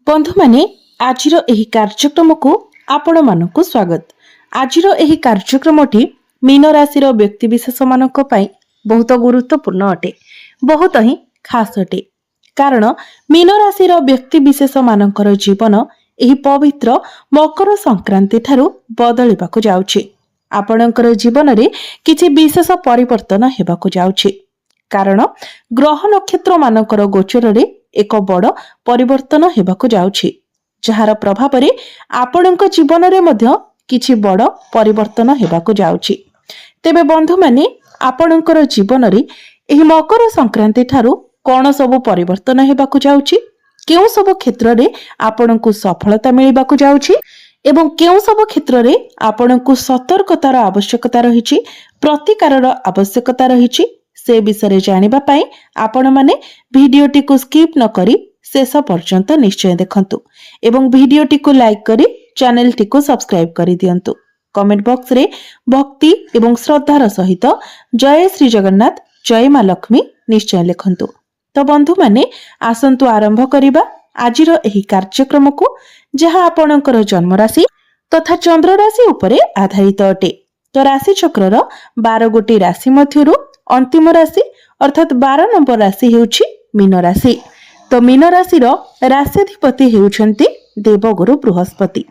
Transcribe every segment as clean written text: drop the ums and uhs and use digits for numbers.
बंधु माने आजिर एही कार्यक्रम को आपण मानक स्वागत। आजिर एही कार्यक्रमटी मीन राशि व्यक्तिविशेष मानक पई बहुत गुरुत्वपूर्ण अटे, बहुत ही खास अटे। कारण मीन राशि व्यक्तिविशेष मानकर जीवन एही पवित्र मकर संक्रांति ठारू बदलिबाकु जाउछि। आपणकर जीवन रे किछि विशेष परिवर्तन हेबाकु जाउछि। कारण ग्रह नक्षत्र मानकर गोचर रे एक बड़ परिवर्तन हेबाकु जाउछि, जहार प्रभाव रे आपणक जीवन रे मध्य किछि बड़ परिवर्तन हेबाकु जाउछि। तेबे बंधु माने आपणकर जीवन रे एही मकर संक्रांति ठारू कोन सब परिवर्तन हेबाकु जाउछि, केउ सब क्षेत्र रे आपणकु सफलता मिलिबाकु जाउछि एवं केउ सब क्षेत्र रे आपणकु सतर्कतार आवश्यकता रहिछि, प्रतिकारर आवश्यकता रहिछि, से विषय जानिबा पाई आपण माने भिडियोटी को स्किप न करी शेष पर्यंत निश्चय देखंतु एवं भिडियोटी को लाइक करी चैनल टी को सब्सक्राइब करी दियंतु। कमेंट बॉक्स रे भक्ति एवं श्रद्धार सहित जय श्री जगन्नाथ जय मां लक्ष्मी निश्चय लिखंतु। तो बंधु माने आसंतु आरंभ करिबा आजिर एही कार्यक्रम को, जहा आपणकर जन्म राशि तथा चंद्र राशि उपरे आधारित अटे। तो राशि चक्रर 12 गोटी राशि मध्यरु अंतिम राशि अर्थात 12 नंबर राशि हेउछि मीन राशि। तो मीन राशि राशिधिपति हेउछंती देवगुरु बृहस्पति।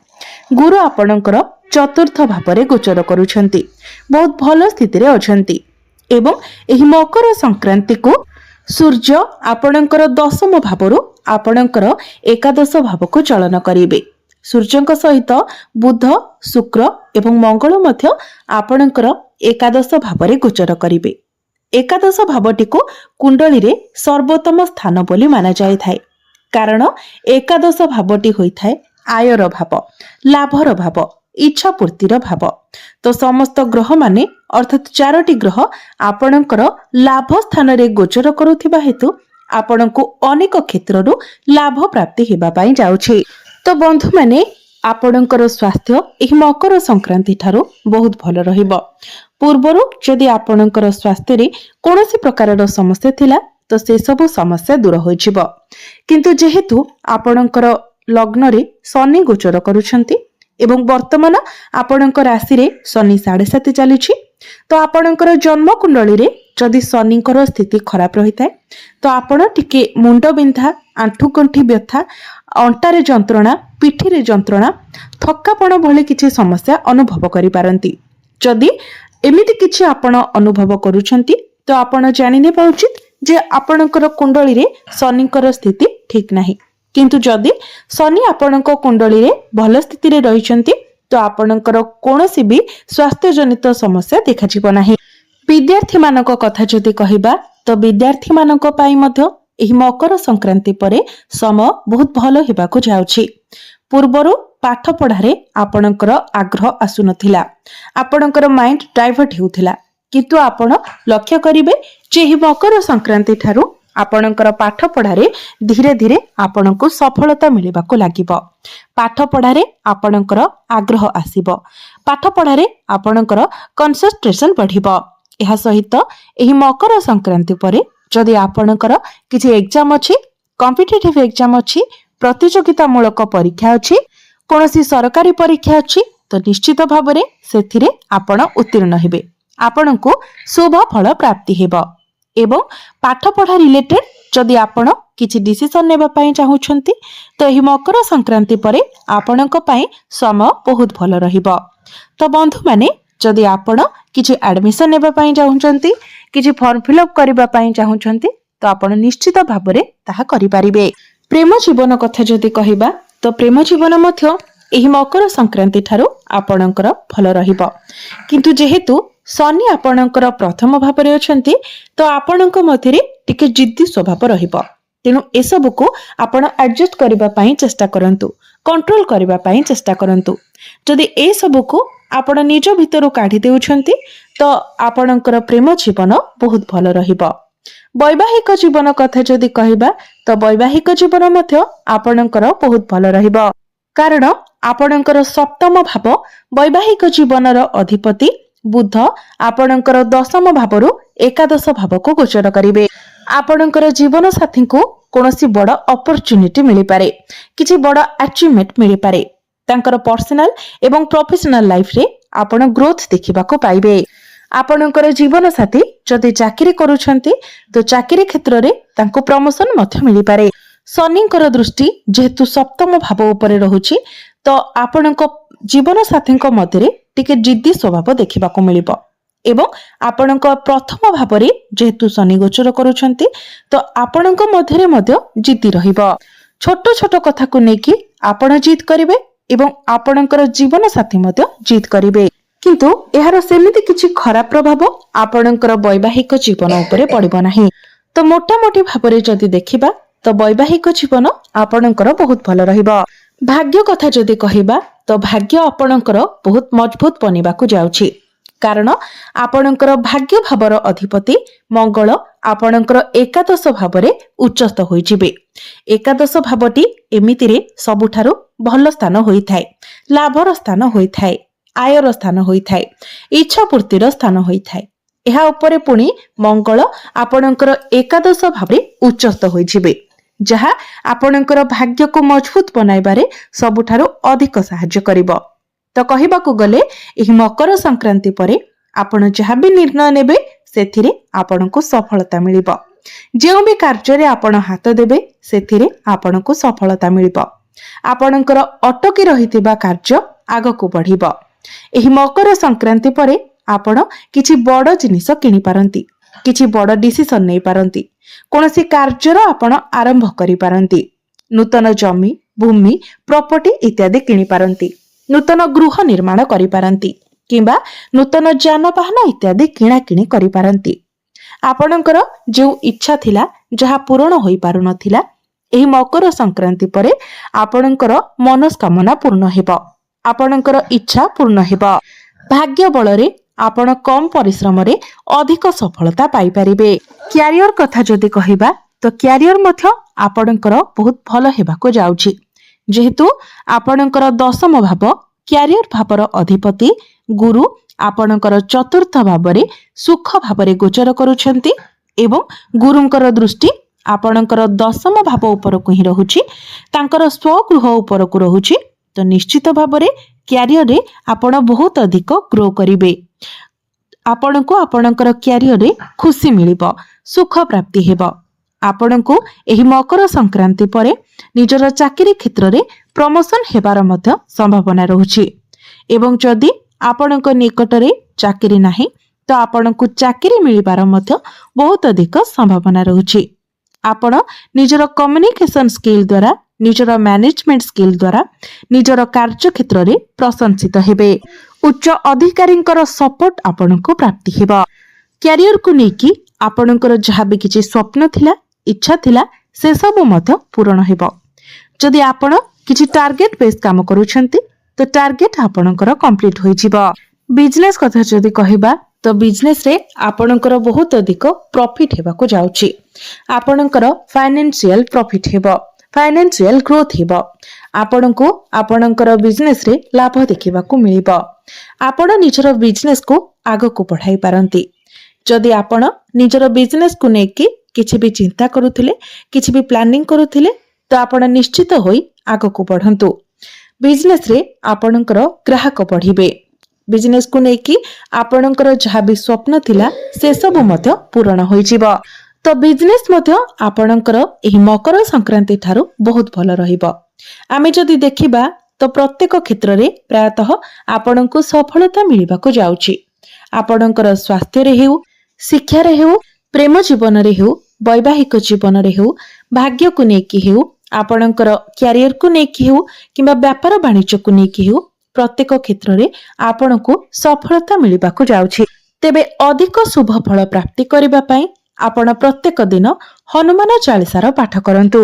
गुरु आपणकर चतुर्थ भावरे गोचर करूछंती, बहुत भल स्थिति रे अछंती एवं एही मकर संक्रांति को सूर्य आपणकर दशम भावरु आपणकर एकादश भाव को चलन करिवे। सूर्यंक सहित बुध शुक्र एवं मंगल मध्य आपणकर एकादश भावरे गोचर करिवे। एकादश भावटी को कुंडली रे सर्वोत्तम स्थान बोली माना जाय थाए, कारण एकादश भावटी होई थाए आयर भाव, लाभर भाव, इच्छा पूर्तिर भाव। तो समस्त ग्रह माने अर्थात 4टी ग्रह आपणकर लाभ स्थान रे गोचर करुथिबा हेतु आपणको अनेक क्षेत्ररु लाभ प्राप्ति हेबा पई जाउछि। तो बंधु माने आपणकर स्वास्थ्य एही मकर संक्रांति ठारू बहुत भल रहिबो। पूर्वरु जदि आपणकर स्वास्थ्य रे कोनोसी प्रकारर समस्या थिला तो से सब समस्या दूर होई जिवो। किंतु जेहेतु आपणकर लग्न रे शनि गोचर करूछंती एवं वर्तमान आपणकर राशि रे शनि 7.5 चलीछि, तो आपणकर जन्म कुंडली रे जदि शनिकर स्थिति खराब रही थाए तो आपण टिके मुंड बिंधा, आंठु गंठी व्यथा, अंटारे जंत्रणा, पिठी रे जंत्रणा, थक्कापण भली किछि समस्या अनुभव करि पारंती। जदि एमिति किछि आपण अनुभव करूछंती तो आपण जानि नेबा उचित जे आपणकर कुंडली रे शनिकर स्थिति ठीक नाही। किंतु जदि शनि आपणक कुंडली रे भल स्थिति रे रहिछंती तो आपणकर कोनोसी भी स्वास्थ्य जनित समस्या देखा जिवो नाही। विद्यार्थी मानक कथा जदि कहिबा तो विद्यार्थी मानक पाई मध्य एही मकर संक्रांति परे समय बहुत भल हेबाकु जाउछि। पूर्वरु पाठ पढ़ारे आपणकर आग्रह आसु नथिला, आपणकर माइंड डाइवर्ट हेउथिला, किंतु आपण लक्ष्य करिवे जे एही मकर संक्रांति ठारू आपणकर पाठ पढ़ारे धीरे धीरे आपणको सफलता मिलिबाकु लागिबो। पाठ पढ़ारे आपणकर आग्रह आसीबो, पाठ पढ़ारे आपणकर कंसंट्रेशन बढ़िबो। एहा सहित एही मकर संक्रांति परे जदि आपणकर किछि एग्जाम अछि, कॉम्पिटिटिव एग्जाम अछि, प्रतियोगिता मूलक परीक्षा अछि, कोनोसी सरकारी परीक्षा अछि, तो निश्चित भाबरे सेथिरे आपण उत्तीर्ण हेबे, आपणको शुभ फल प्राप्ति हेबो। एवं पाठ पढ़ा रिलेटेड जदि आपण किछि डिसिजन नेबा पई चाहुछंती तो एही मकर संक्रांति परे आपणक पई समय बहुत भल रहिबो। तो बंधु माने जदि आपण किछि एडमिशन नेबा पई चाहुछंती, किछि फॉर्म फिलअप करबा पई चाहुछंती तो आपण निश्चित भाबरे ताहा करि पारिबे। प्रेम जीवन कथा जदि कहिबा तो प्रेम जीवन मध्य एही मकर संक्रांति ठारू आपणकर भल रहिबो। किंतु जेहेतु शनि आपणकर प्रथम भावरे अछंती तो आपणक मध्यरे टिके जिद्दी स्वभाव रहिबो, तेनु एसबु को आपण एडजस्ट करबा पई चेष्टा करंतु, कंट्रोल करबा पई चेष्टा करंतु। जदि ए सबु को आपण निज भितरु काढी देउछंती तो आपणकर प्रेम जीवन बहुत भल रहिबो। वैवाहिक जीवन कथा जदि कहिबा तो वैवाहिक जीवन मध्य आपणकर बहुत भल रहिबो, कारण आपणकर सप्तम भाव वैवाहिक जीवनर अधिपति बुध आपणकर दशम भावरु एकादश भाव को गोचर करिवे। ଆପଣଙ୍କର ଜୀବନ ସାଥୀଙ୍କୁ କୌଣସି ବଡ଼ ଅପରଚ୍ୟୁନିଟି ମିଳିପାରେ, କିଛି ବଡ଼ ଆଚିଭମେଣ୍ଟ ମିଳିପାରେ। ତାଙ୍କର ପର୍ସନାଲ ଏବଂ ପ୍ରଫେସନାଲ ଲାଇଫରେ ଆପଣ ଗ୍ରୋଥ ଦେଖିବାକୁ ପାଇବେ। ଆପଣଙ୍କର ଜୀବନ ସାଥୀ ଯଦି ଚାକିରି କରୁଛନ୍ତି ତ ଚାକିରି କ୍ଷେତ୍ରରେ ତାଙ୍କୁ ପ୍ରମୋସନ ମଧ୍ୟ ମିଳିପାରେ। ଶନିଙ୍କର ଦୃଷ୍ଟି ଯେହେତୁ ସପ୍ତମ ଭାବ ଉପରେ ରହୁଛି ତ ଆପଣଙ୍କ ଜୀବନ ସାଥୀଙ୍କ ମଧ୍ୟରେ ଟିକେ ଜିଦ୍ଦି ସ୍ୱଭାବ ଦେଖିବାକୁ ମିଳିବ ଏବଂ ଆପଣଙ୍କ ପ୍ରଥମ ଭାବରେ ଯେହେତୁ ଶନି ଗୋଚର କରୁଛନ୍ତି ତ ଆପଣଙ୍କ ମଧ୍ୟରେ ମଧ୍ୟ ଜିଦ୍ଦି ରହିବ। ଛୋଟ ଛୋଟ କଥାକୁ ନେଇକି ଆପଣ ଜିଦ୍ କରିବେ ଏବଂ ଆପଣଙ୍କର ଜୀବନ ସାଥୀ ମଧ୍ୟ ଜିଦ୍ କରିବେ, କିନ୍ତୁ ଏହାର ସେମିତି କିଛି ଖରାପ ପ୍ରଭାବ ଆପଣଙ୍କର ବୈବାହିକ ଜୀବନ ଉପରେ ପଡ଼ିବ ନାହିଁ। ତ ମୋଟାମୋଟି ଭାବରେ ଯଦି ଦେଖିବା ତ ବୈବାହିକ ଜୀବନ ଆପଣଙ୍କର ବହୁତ ଭଲ ରହିବ। ଭାଗ୍ୟ କଥା ଯଦି କହିବା ତ ଭାଗ୍ୟ ଆପଣଙ୍କର ବହୁତ ମଜବୁତ ବନିବାକୁ ଯାଉଛି, କାରଣ ଆପଣଙ୍କର ଭାଗ୍ୟ ଭାବର ଅଧିପତି ମଙ୍ଗଳ ଆପଣଙ୍କର ଏକାଦଶ ଭାବରେ ଉଚ୍ଚସ୍ଥ ହୋଇଯିବେ। ଏକାଦଶ ଭାବଟି ଏମିତିରେ ସବୁଠାରୁ ଭଲ ସ୍ଥାନ ହୋଇଥାଏ, ଲାଭର ସ୍ଥାନ ହୋଇଥାଏ, ଆୟର ସ୍ଥାନ ହୋଇଥାଏ, ଇଚ୍ଛା ପୂର୍ତ୍ତିର ସ୍ଥାନ ହୋଇଥାଏ। ଏହା ଉପରେ ପୁଣି ମଙ୍ଗଳ ଆପଣଙ୍କର ଏକାଦଶ ଭାବରେ ଉଚ୍ଚସ୍ଥ ହୋଇଯିବେ, ଯାହା ଆପଣଙ୍କର ଭାଗ୍ୟକୁ ମଜବୁତ ବନାଇବାରେ ସବୁଠାରୁ ଅଧିକ ସାହାଯ୍ୟ କରିବ। ତ କହିବାକୁ ଗଲେ ଏହି ମକର ସଂକ୍ରାନ୍ତି ପରେ ଆପଣ ଯାହା ବି ନିର୍ଣ୍ଣୟ ନେବେ ସେଥିରେ ଆପଣଙ୍କୁ ସଫଳତା ମିଳିବ। ଯେଉଁ ବି କାର୍ଯ୍ୟରେ ଆପଣ ହାତ ଦେବେ ସେଥିରେ ଆପଣଙ୍କୁ ସଫଳତା ମିଳିବ। ଆପଣଙ୍କର ଅଟକି ରହିଥିବା କାର୍ଯ୍ୟ ଆଗକୁ ବଢ଼ିବ। ଏହି ମକର ସଂକ୍ରାନ୍ତି ପରେ ଆପଣ କିଛି ବଡ଼ ଜିନିଷ କିଣିପାରନ୍ତି, କିଛି ବଡ଼ ଡିସିସନ ନେଇପାରନ୍ତି, କୌଣସି କାର୍ଯ୍ୟର ଆପଣ ଆରମ୍ଭ କରିପାରନ୍ତି। ନୂତନ ଜମି, ଭୂମି, ପ୍ରପର୍ଟି ଇତ୍ୟାଦି କିଣିପାରନ୍ତି, ନୂତନ ଗୃହ ନିର୍ମାଣ କରିପାରନ୍ତି କିମ୍ବା ନୂତନ ଯାନବାହନ ଇତ୍ୟାଦି କିଣାକିଣି କରିପାରନ୍ତି। ଆପଣଙ୍କର ଯେଉଁ ଇଚ୍ଛା ଥିଲା ଯାହା ପୂରଣ ହୋଇପାରୁନଥିଲା ଏହି ମକର ସଂକ୍ରାନ୍ତି ପରେ ଆପଣଙ୍କର ମନସ୍କାମନା ପୂର୍ଣ୍ଣ ହେବ, ଆପଣଙ୍କର ଇଚ୍ଛା ପୂର୍ଣ୍ଣ ହେବ। ଭାଗ୍ୟ ବଳରେ ଆପଣ କମ ପରିଶ୍ରମରେ ଅଧିକ ସଫଳତା ପାଇପାରିବେ। କ୍ୟାରିୟର କଥା ଯଦି କହିବା ତ କ୍ୟାରିୟର ମଧ୍ୟ ଆପଣଙ୍କର ବହୁତ ଭଲ ହେବାକୁ ଯାଉଛି, ଯେହେତୁ ଆପଣଙ୍କର ଦଶମ ଭାବ କ୍ୟାରିୟର ଭାବର ଅଧିପତି ଗୁରୁ ଆପଣଙ୍କର ଚତୁର୍ଥ ଭାବରେ ସୁଖ ଭାବରେ ଗୋଚର କରୁଛନ୍ତି ଏବଂ ଗୁରୁଙ୍କର ଦୃଷ୍ଟି ଆପଣଙ୍କର ଦଶମ ଭାବ ଉପରକୁ ହିଁ ରହୁଛି, ତାଙ୍କର ସ୍ୱଗୃହ ଉପରକୁ ରହୁଛି। ତ ନିଶ୍ଚିତ ଭାବରେ କ୍ୟାରିୟରରେ ଆପଣ ବହୁତ ଅଧିକ ଗ୍ରୋ କରିବେ। ଆପଣଙ୍କୁ ଆପଣଙ୍କର କ୍ୟାରିୟରରେ ଖୁସି ମିଳିବ, ସୁଖ ପ୍ରାପ୍ତି ହେବ। ଆପଣଙ୍କୁ ଏହି ମକର ସଂକ୍ରାନ୍ତି ପରେ ନିଜର ଚାକିରି କ୍ଷେତ୍ରରେ ପ୍ରମୋସନ ହେବାର ମଧ୍ୟ ସମ୍ଭାବନା ରହୁଛି ଏବଂ ଯଦି ଆପଣଙ୍କ ନିକଟରେ ଚାକିରି ନାହିଁ ତ ଆପଣଙ୍କୁ ଚାକିରି ମିଳିବାର ମଧ୍ୟ ବହୁତ ଅଧିକ ସମ୍ଭାବନା ରହୁଛି। ଆପଣ ନିଜର କମ୍ୟୁନିକେସନ ସ୍କିଲ ଦ୍ୱାରା, ନିଜର ମ୍ୟାନେଜମେଣ୍ଟ ସ୍କିଲ ଦ୍ୱାରା ନିଜର କାର୍ଯ୍ୟକ୍ଷେତ୍ରରେ ପ୍ରଶଂସିତ ହେବେ। ଉଚ୍ଚ ଅଧିକାରୀଙ୍କର ସପୋର୍ଟ ଆପଣଙ୍କୁ ପ୍ରାପ୍ତି ହେବ। କ୍ୟାରିୟରକୁ ନେଇକି ଆପଣଙ୍କର ଯାହା ବି କିଛି ସ୍ୱପ୍ନ ଥିଲା, ଇଚ୍ଛା ଥିଲା, ସେସବୁ ମଧ୍ୟ ପୂରଣ ହେବ। ଯଦି ଆପଣ କିଛି ଟାର୍ଗେଟ ବେସ୍ କାମ କରୁଛନ୍ତି ତ ଟାର୍ଗେଟ ଆପଣଙ୍କର କମ୍ପ୍ଲିଟ ହୋଇଯିବ। ବିଜନେସ କଥା ଯଦି କହିବା ତ ବିଜନେସରେ ଆପଣଙ୍କର ବହୁତ ଅଧିକ ପ୍ରଫିଟ ହେବାକୁ ଯାଉଛି। ଆପଣଙ୍କର ଫାଇନାନ୍ସିଆଲ ପ୍ରଫିଟ ହେବ, ଫାଇନାନ୍ସିଆଲ ଗ୍ରୋଥ ହେବ। ଆପଣଙ୍କୁ ଆପଣଙ୍କର ବିଜନେସରେ ଲାଭ ଦେଖିବାକୁ ମିଳିବ। ଆପଣ ନିଜର ବିଜନେସକୁ ଆଗକୁ ବଢ଼ାଇ ପାରନ୍ତି। ଯଦି ଆପଣ ନିଜର ବିଜନେସକୁ ନେଇକି କିଛି ବି ଚିନ୍ତା କରୁଥିଲେ, କିଛି ବି ପ୍ଲାନିଂ କରୁଥିଲେ ତ ଆପଣ ନିଶ୍ଚିତ ହୋଇ ଆଗକୁ ବଢ଼ନ୍ତୁ। ବିଜନେସରେ ଆପଣଙ୍କର ଗ୍ରାହକ ବଢ଼ିବେ। ବିଜନେସକୁ ନେଇକି ଆପଣଙ୍କର ଯାହା ବି ସ୍ୱପ୍ନ ଥିଲା ସେସବୁ ମଧ୍ୟ ପୂରଣ ହୋଇଯିବ। ତ ବିଜନେସ ମଧ୍ୟ ଆପଣଙ୍କର ଏହି ମକର ସଂକ୍ରାନ୍ତି ଠାରୁ ବହୁତ ଭଲ ରହିବ। ଆମେ ଯଦି ଦେଖିବା ତ ପ୍ରତ୍ୟେକ କ୍ଷେତ୍ରରେ ପ୍ରାୟତଃ ଆପଣଙ୍କୁ ସଫଳତା ମିଳିବାକୁ ଯାଉଛି। ଆପଣଙ୍କର ସ୍ୱାସ୍ଥ୍ୟରେ ହେଉ, ଶିକ୍ଷାରେ ହେଉ, ପ୍ରେମ ଜୀବନରେ ହେଉ, ବୈବାହିକ ଜୀବନରେ ହେଉ, ଭାଗ୍ୟକୁ ନେଇକି ହେଉ, ଆପଣଙ୍କର କ୍ୟାରିୟରକୁ ନେଇକି ହେଉ କିମ୍ବା ବ୍ୟାପାର ବାଣିଜ୍ୟକୁ ନେଇକି ହେଉ, ପ୍ରତ୍ୟେକ କ୍ଷେତ୍ରରେ ଆପଣଙ୍କୁ ସଫଳତା ମିଳିବାକୁ ଯାଉଛି। ତେବେ ଅଧିକ ଶୁଭ ଫଳ ପ୍ରାପ୍ତି କରିବା ପାଇଁ ଆପଣ ପ୍ରତ୍ୟେକ ଦିନ ହନୁମାନ ଚାଳିଶାର ପାଠ କରନ୍ତୁ।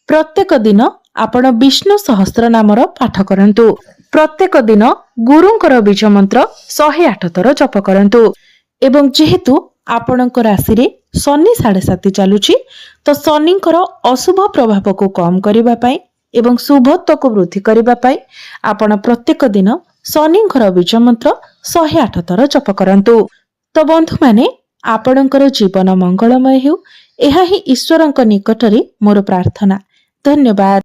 ପ୍ରତ୍ୟେକ ଦିନ ଆପଣ ବିଷ୍ଣୁ ସହସ୍ର ନାମର ପାଠ କରନ୍ତୁ। ପ୍ରତ୍ୟେକ ଦିନ ଗୁରୁଙ୍କର ବୀଜ ମନ୍ତ୍ର 108 ଥର ଜପ କରନ୍ତୁ। ଏବଂ ଯେହେତୁ ଆପଣଙ୍କ ରାଶିରେ ଶନି 7.5 ଚାଲୁଛି ତ ଶନିଙ୍କର ଅଶୁଭ ପ୍ରଭାବକୁ କମ କରିବା ପାଇଁ ଏବଂ ଶୁଭତ୍ୱକୁ ବୃଦ୍ଧି କରିବା ପାଇଁ ଆପଣ ପ୍ରତ୍ୟେକ ଦିନ ଶନିଙ୍କର ବୀଜ ମନ୍ତ୍ର 108 ଥର ଜପ କରନ୍ତୁ। ତ ବନ୍ଧୁମାନେ, ଆପଣଙ୍କର ଜୀବନ ମଙ୍ଗଳମୟ ହେଉ, ଏହା ହିଁ ଈଶ୍ୱରଙ୍କ ନିକଟରେ ମୋର ପ୍ରାର୍ଥନା। ଧନ୍ୟବାଦ।